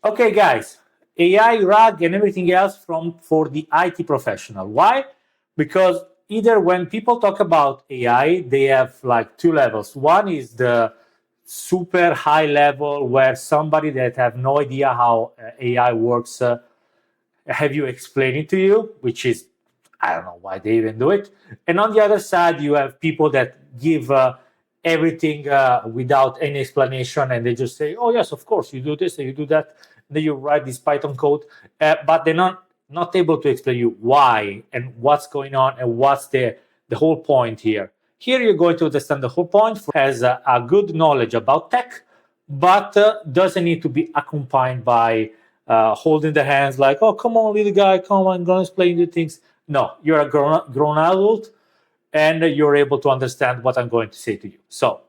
Okay, guys, AI, RAG, and everything else for the IT professional. Why? Because either when people talk about AI, they have like two levels. One is the super high level where somebody that have no idea how AI works have you explain it to you, which is I don't know why they even do it. And on the other side, you have people that give everything without any explanation, and they just say, "Oh yes, of course, you do this and you do that." Then you write this Python code, but they're not able to explain you why and what's going on and what's the whole point here. Here you're going to understand the whole point. Has a good knowledge about tech, but doesn't need to be accompanied by holding the hands like, "Oh, come on, little guy, come on, I'm going to explain you things." No, you're a grown adult and you're able to understand what I'm going to say to you. So,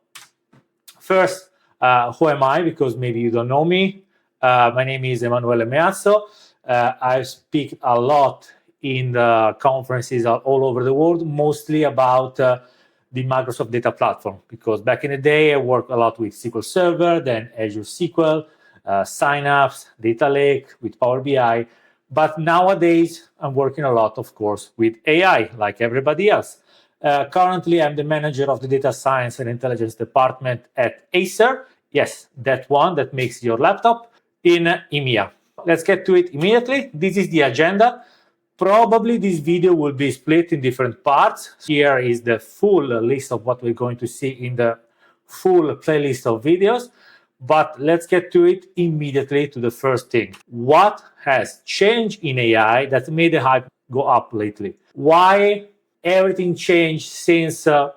first, who am I? Because maybe you don't know me. My name is Emanuele Meazzo. I speak a lot in the conferences all over the world, mostly about the Microsoft Data Platform, because back in the day, I worked a lot with SQL Server, then Azure SQL, Synapse, Data Lake, with Power BI. But nowadays, I'm working a lot, of course, with AI, like everybody else. Currently, I'm the manager of the data science and intelligence department at Acer. Yes, that one that makes your laptop in EMEA. Let's get to it immediately. This is the agenda. Probably this video will be split in different parts. Here is the full list of what we're going to see in the full playlist of videos. But let's get to it immediately to the first thing. What has changed in AI that made the hype go up lately? Why everything changed since a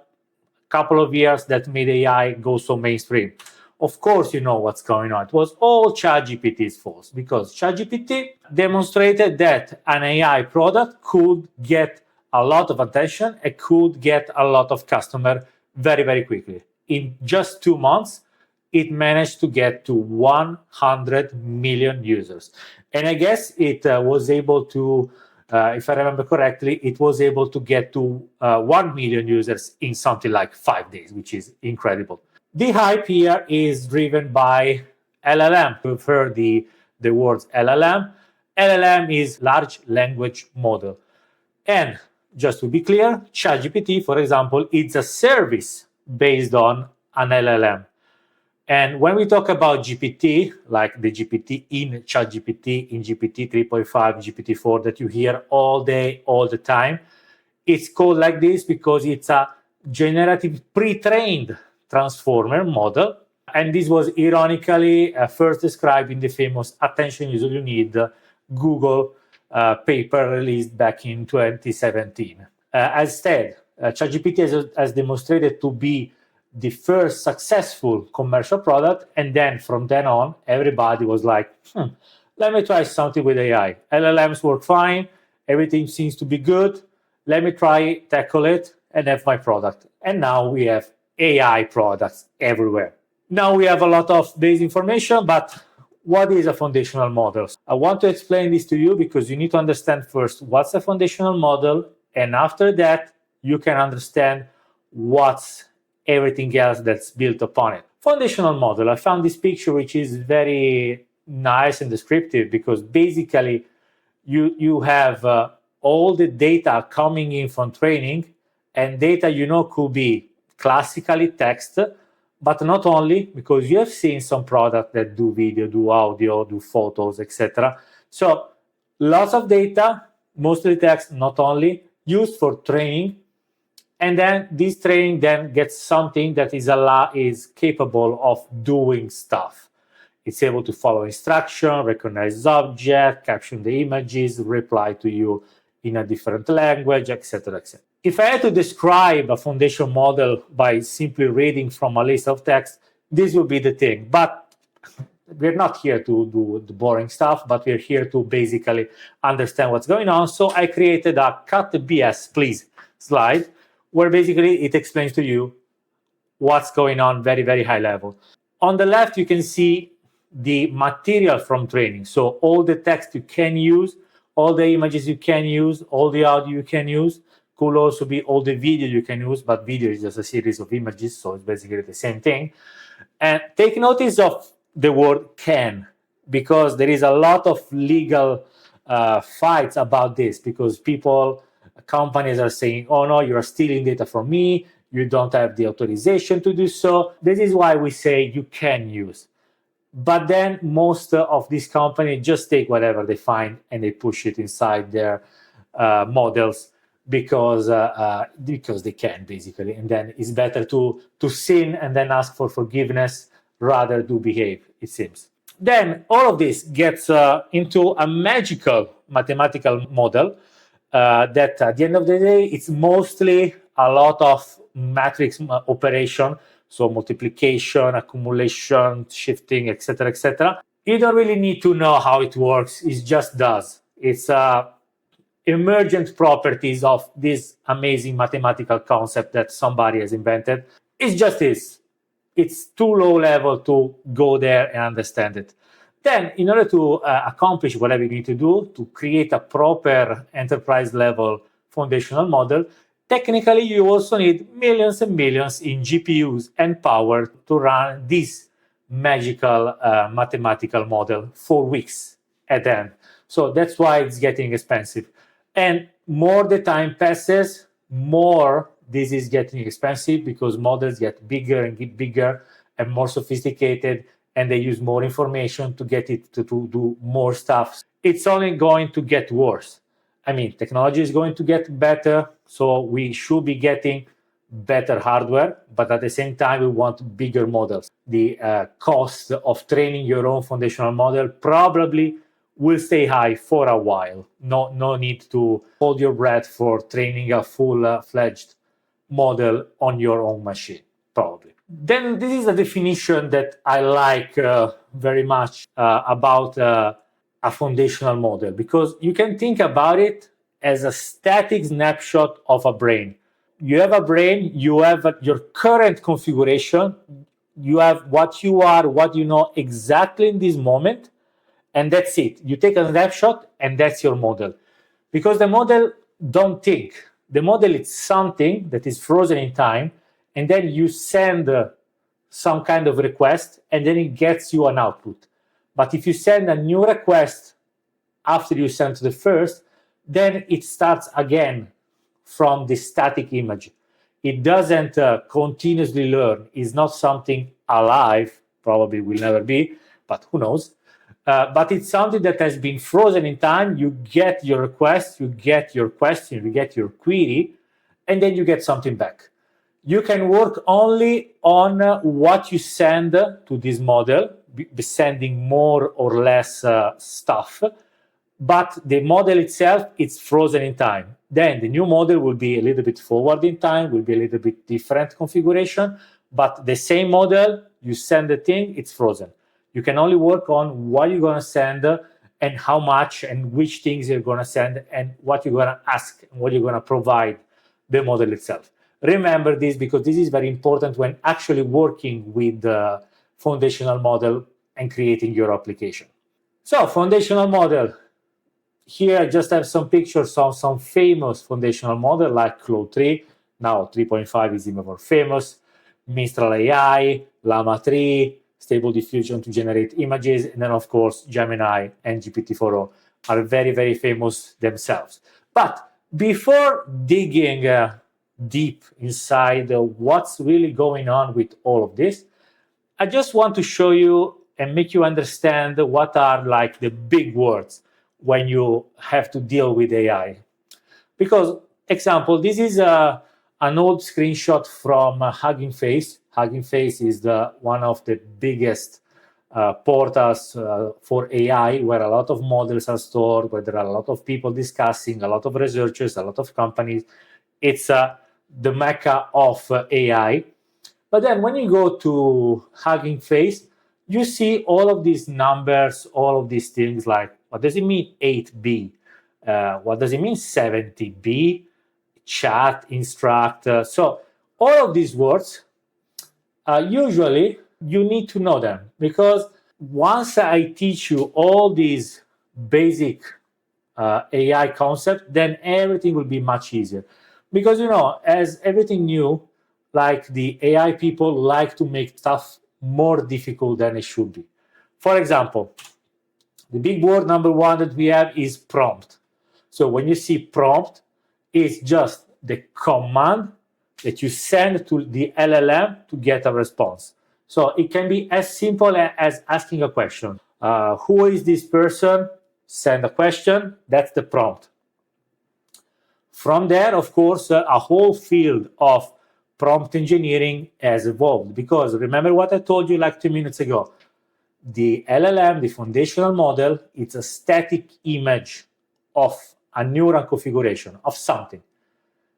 couple of years that made AI go so mainstream? Of course, you know what's going on. It was all ChatGPT's fault because ChatGPT demonstrated that an AI product could get a lot of attention and could get a lot of customer very, very quickly. In just 2 months, it managed to get to 100 million users. And I guess it was able to, if I remember correctly, it was able to get to 1 million users in something like 5 days, which is incredible. The hype here is driven by LLM. We've heard the words LLM. LLM is large language model. And just to be clear, ChatGPT, for example, it's a service based on an LLM. And when we talk about GPT, like the GPT in ChatGPT, in GPT 3.5, GPT-4 that you hear all day, all the time, it's called like this because it's a generative pre-trained transformer model. And this was ironically first described in the famous Attention User You Need Google paper released back in 2017. As said, ChatGPT has demonstrated to be the first successful commercial product, and then from then on, everybody was like, let me try something with AI. LLMs work fine, everything seems to be good. Let me try, tackle it, and have my product. And now we have AI products everywhere. Now we have a lot of base information, but what is a foundational model? I want to explain this to you because you need to understand first what's a foundational model, and after that, you can understand what's everything else that's built upon it. Foundational model, I found this picture which is very nice and descriptive because basically you have all the data coming in from training, and data could be classically text, but not only, because you have seen some products that do video, do audio, do photos, etc. So lots of data, mostly text, not only, used for training. And then this training then gets something that is capable of doing stuff. It's able to follow instruction, recognize objects, caption the images, reply to you in a different language, etc., etc. If I had to describe a foundation model by simply reading from a list of text, this would be the thing. But we're not here to do the boring stuff, but we're here to basically understand what's going on. So I created a cut the BS, please slide, where basically it explains to you what's going on very, very high level. On the left, you can see the material from training. So all the text you can use, all the images you can use, all the audio you can use, could also be all the video you can use, but video is just a series of images, so it's basically the same thing. And take notice of the word can. because there is a lot of legal fights about this, because companies are saying, oh no, you're stealing data from me, you don't have the authorization to do so. This is why we say you can use. But then most of these companies just take whatever they find and they push it inside their models because they can, basically. And then it's better to sin and then ask for forgiveness rather to behave, it seems. Then all of this gets into a magical mathematical model that at the end of the day, it's mostly a lot of matrix operation, so multiplication, accumulation, shifting, etc., etc. You don't really need to know how it works. It just does. It's emergent properties of this amazing mathematical concept that somebody has invented. It just is. It's too low level to go there and understand it. Then, in order to accomplish whatever you need to do to create a proper enterprise level foundational model, technically you also need millions and millions in GPUs and power to run this magical mathematical model for weeks at the end. So that's why it's getting expensive. And more the time passes, more this is getting expensive, because models get bigger and get bigger and more sophisticated, and they use more information to get it to do more stuff. It's only going to get worse. I mean, technology is going to get better, so we should be getting better hardware, but at the same time, we want bigger models. The cost of training your own foundational model probably will stay high for a while. No need to hold your breath for training a full-fledged model on your own machine, probably. Then this is a definition that I like very much about a foundational model, because you can think about it as a static snapshot of a brain. You have a brain, you have your current configuration, you have what you are, what you know exactly in this moment, and that's it. You take a snapshot and that's your model. Because the model don't think. The model is something that is frozen in time, and then you send some kind of request, and then it gets you an output. But if you send a new request after you sent the first, then it starts again from the static image. It doesn't continuously learn. It's not something alive, probably will never be, but who knows. But it's something that has been frozen in time. You get your request, you get your question, you get your query, and then you get something back. You can work only on what you send to this model, sending more or less stuff, but the model itself, it's frozen in time. Then the new model will be a little bit forward in time, will be a little bit different configuration, but the same model, you send the thing, it's frozen. You can only work on what you're going to send and how much and which things you're going to send and what you're going to ask and what you're going to provide the model itself. Remember this, because this is very important when actually working with the foundational model and creating your application. So, foundational model. Here I just have some pictures of some famous foundational model like Claude 3. Now 3.5 is even more famous. Mistral AI, Llama 3, Stable Diffusion to generate images, and then of course Gemini and GPT-4o are very, very famous themselves. But before digging deep inside what's really going on with all of this, I just want to show you and make you understand what are like the big words when you have to deal with AI. Because, example, this is an old screenshot from Hugging Face. Hugging Face is one of the biggest portals for AI, where a lot of models are stored, where there are a lot of people discussing, a lot of researchers, a lot of companies. It's the mecca of AI. But then when you go to Hugging Face, you see all of these numbers, all of these things like, what does it mean 8B? What does it mean 70B? Chat, instruct. So all of these words, usually you need to know them, because once I teach you all these basic AI concepts, then everything will be much easier. Because, as everything new, like the AI people like to make stuff more difficult than it should be. For example, The big word number one that we have is prompt. So when you see prompt, it's just the command that you send to the LLM to get a response. So it can be as simple as asking a question. Who is this person? Send a question. That's the prompt. From there, of course, a whole field of prompt engineering has evolved, because remember what I told you like 2 minutes ago. The LLM, the foundational model, it's a static image of a neural configuration of something.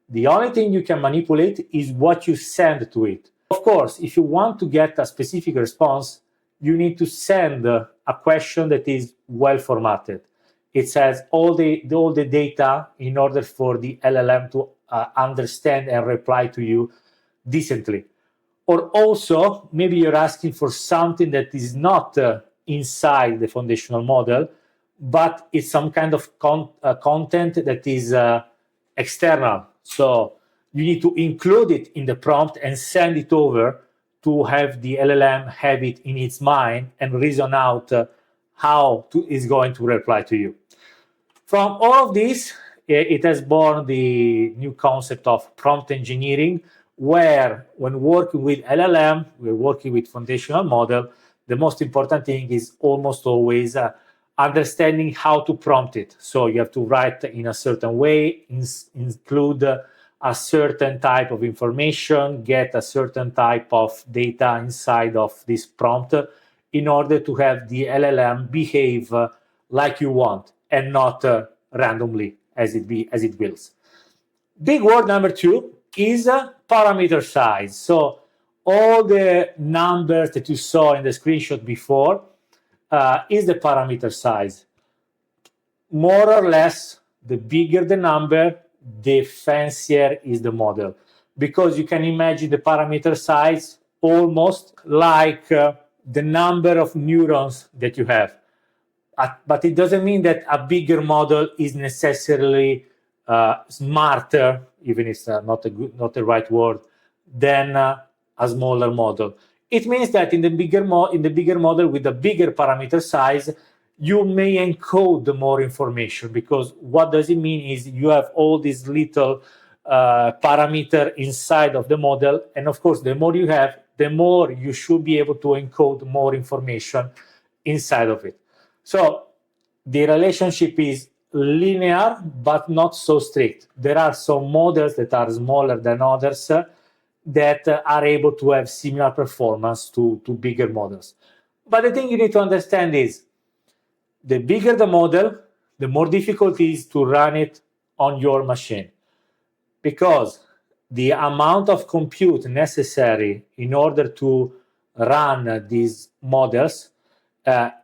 The only thing you can manipulate is what you send to it. Of course, if you want to get a specific response, you need to send a question that is well formatted. It has all the data in order for the LLM to understand and reply to you decently. Or also, maybe you're asking for something that is not inside the foundational model, but it's some kind of content that is external. So you need to include it in the prompt and send it over to have the LLM have it in its mind and reason out how it's going to reply to you. From all of this, it has born the new concept of prompt engineering, where when working with LLM, we're working with foundational model, the most important thing is almost always understanding how to prompt it. So you have to write in a certain way, include a certain type of information, get a certain type of data inside of this prompt in order to have the LLM behave like you want and not randomly as it wills. Big word number two is parameter size. So all the numbers that you saw in the screenshot before is the parameter size. More or less, the bigger the number, the fancier is the model, because you can imagine the parameter size almost like the number of neurons that you have. But it doesn't mean that a bigger model is necessarily smarter, even if it's not the right word, than a smaller model. It means that in the bigger model with a bigger parameter size, you may encode more information, because what does it mean is you have all these little parameter inside of the model, and of course, the more you have, the more you should be able to encode more information inside of it. So the relationship is linear, but not so strict. There are some models that are smaller than others that are able to have similar performance to bigger models. But the thing you need to understand is, the bigger the model, the more difficult it is to run it on your machine, because the amount of compute necessary in order to run these models,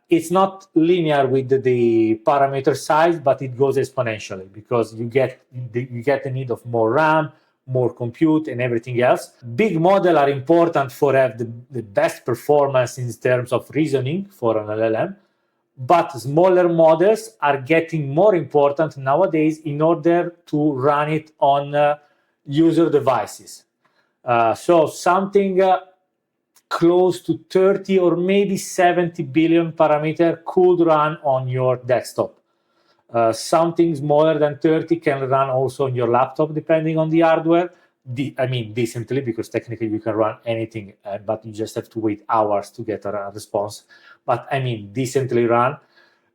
it's not linear with the parameter size, but it goes exponentially, because you get the need of more RAM, more compute, and everything else. Big models are important for have the best performance in terms of reasoning for an LLM, but smaller models are getting more important nowadays in order to run it on user devices. So something close to 30 or maybe 70 billion parameter could run on your desktop. Something smaller than 30 can run also on your laptop, depending on the hardware. Decently, because technically you can run anything, but you just have to wait hours to get a response. But decently run.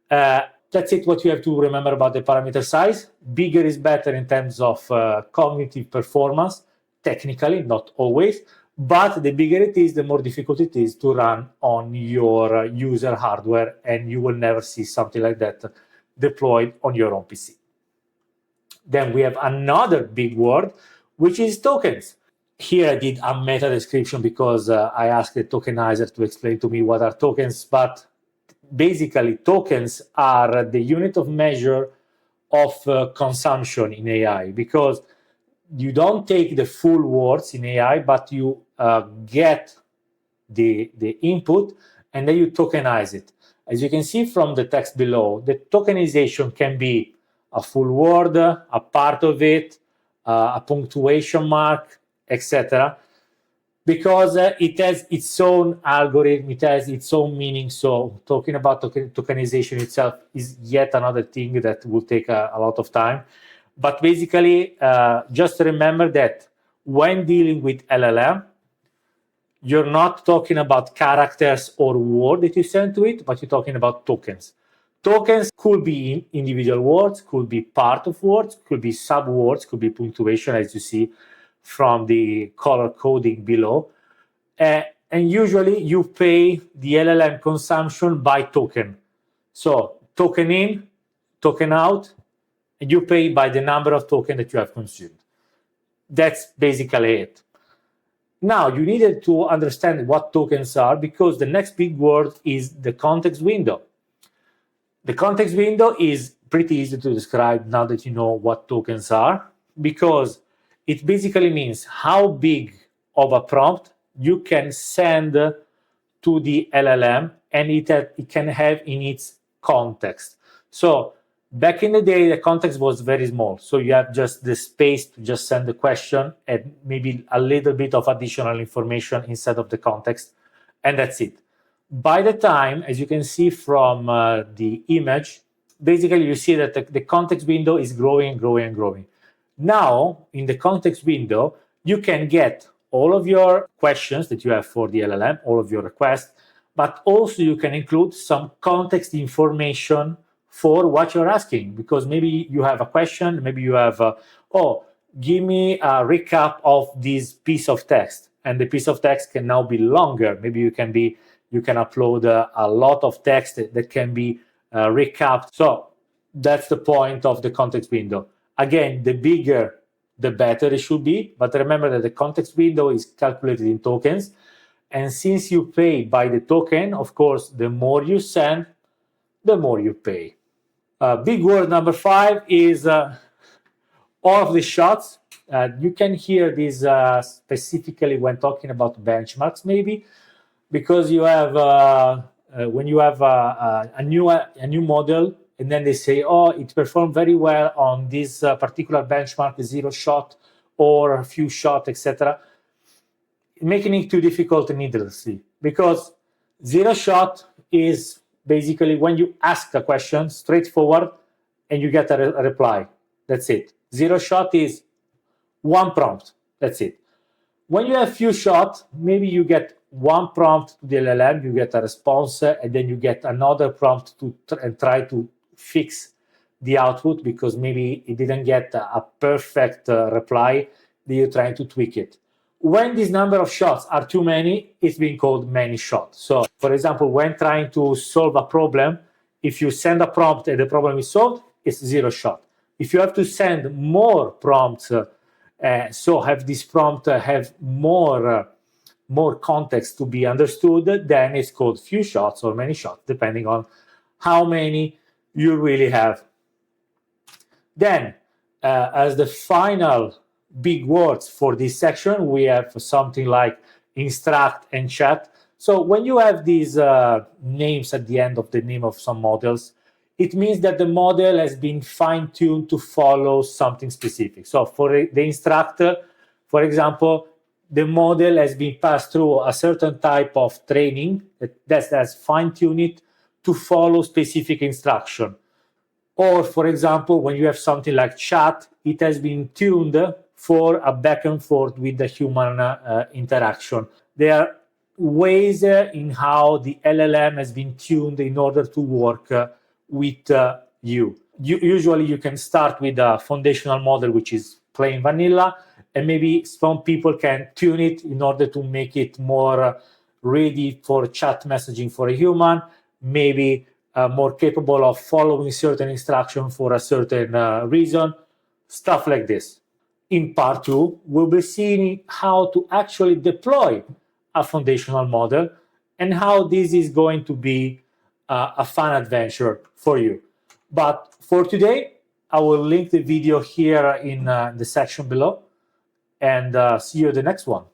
That's it, what you have to remember about the parameter size. Bigger is better in terms of cognitive performance, technically, not always. But the bigger it is, the more difficult it is to run on your user hardware, and you will never see something like that deployed on your own PC. Then we have another big word, which is tokens. Here I did a meta description because I asked the tokenizer to explain to me what are tokens, but basically tokens are the unit of measure of consumption in AI, because you don't take the full words in AI, but you get the input and then you tokenize it. As you can see from the text below, the tokenization can be a full word, a part of it, a punctuation mark, etc. because it has its own algorithm, it has its own meaning. So talking about tokenization itself is yet another thing that will take a lot of time. But basically, just remember that when dealing with LLM, you're not talking about characters or words that you send to it, but you're talking about tokens. Tokens could be individual words, could be part of words, could be sub-words, could be punctuation, as you see from the color coding below. And usually you pay the LLM consumption by token. So token in, token out, and you pay by the number of tokens that you have consumed. That's basically it. Now, you needed to understand what tokens are, because the next big word is the context window. The context window is pretty easy to describe now that you know what tokens are, because it basically means how big of a prompt you can send to the LLM, and it can have in its context. So back in the day, the context was very small. So you have just the space to just send the question and maybe a little bit of additional information inside of the context, and that's it. By the time, as you can see from the image, basically you see that the context window is growing, growing, growing. Now, in the context window, you can get all of your questions that you have for the LLM, all of your requests, but also you can include some context information for what you're asking, because maybe you have a question, maybe you have, give me a recap of this piece of text, and the piece of text can now be longer. Maybe you can upload a lot of text that can be recapped. So that's the point of the context window. Again, the bigger, the better it should be. But remember that the context window is calculated in tokens. And since you pay by the token, of course, the more you send, the more you pay. Big word number 5 is all of the shots. You can hear this specifically when talking about benchmarks, maybe, because you have when you have a new model, and then they say, oh, it performed very well on this particular benchmark, 0 shot or a few shot, etc., making it too difficult needlessly, because 0 shot is basically when you ask a question straightforward and you get a reply. That's it. 0 shot is one prompt. That's it. When you have few shots, maybe you get one prompt to the LLM, you get a response, and then you get another prompt and try to fix the output, because maybe it didn't get a perfect reply, then you're trying to tweak it. When this number of shots are too many, it's being called many shots. So, for example, when trying to solve a problem, if you send a prompt and the problem is solved, it's 0 shot. If you have to send more prompts, so have this prompt have more context to be understood, then it's called few shots or many shots, depending on how many you really have. Then, as the final big words for this section, we have something like instruct and chat. So when you have these names at the end of the name of some models, it means that the model has been fine-tuned to follow something specific. So for the instructor, for example, the model has been passed through a certain type of training that's fine-tuned it to follow specific instruction. Or, for example, when you have something like chat, it has been tuned for a back and forth with the human interaction. There are ways in how the LLM has been tuned in order to work with you. Usually you can start with a foundational model, which is plain vanilla, and maybe some people can tune it in order to make it more ready for chat messaging for a human, maybe more capable of following certain instructions for a certain reason, stuff like this. In part 2, we'll be seeing how to actually deploy a foundational model and how this is going to be a fun adventure for you. But for today, I will link the video here in the section below, and see you in the next one.